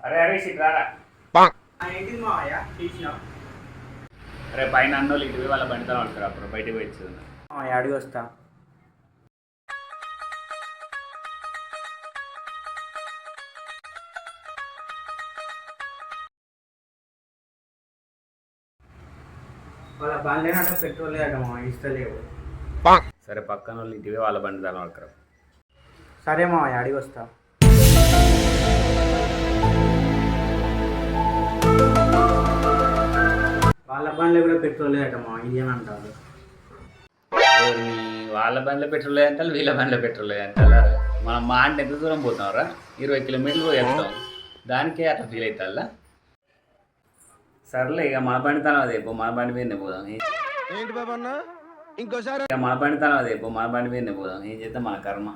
అరే అరే సిట్రారా. ఏంటిది మావయ్య తీసినావు? అరే పైన అన్నోళ్ళు ఇటు పోయి వాళ్ళ బండితో ఉంటారు, అప్పుడు బయటకు పోయి ఇచ్చేది. మావయ్య అడిగి వస్తా. వాళ్ళ బండ్లేనట పెట్రోల్ లేదట మావయ్య, ఇస్తలేవు. సరే పక్కన వాళ్ళు ఇటు పోయి వాళ్ళ బండి దాని పడతారు. సరే మావయ్య అడిగి వస్తా. వాళ్ళ బండ్లో కూడా పెట్రోల్ లేదట మావయ్య, ఇదేనంటారు. వాళ్ళ బండిలో పెట్రోల్ లేదంటారు, వీళ్ళ బండిలో పెట్రోల్ లేదంటారా? మనం మా అంటే ఎంత దూరం పోతాంరా? 20 కిలోమీటర్లు పోయి వెళ్తాం, దానికే అట్లా ఫీల్ అవుతారా? సర్లే ఇక మన బండి తనం అదే మన బండి మీదనే పోదాం. ఏంటి బాబన్నా ఇంకోసారి ఇక మన బండి తనం అదే మన బండి మీదనే పోదాం, ఏం చేద్దాం మన కర్మ.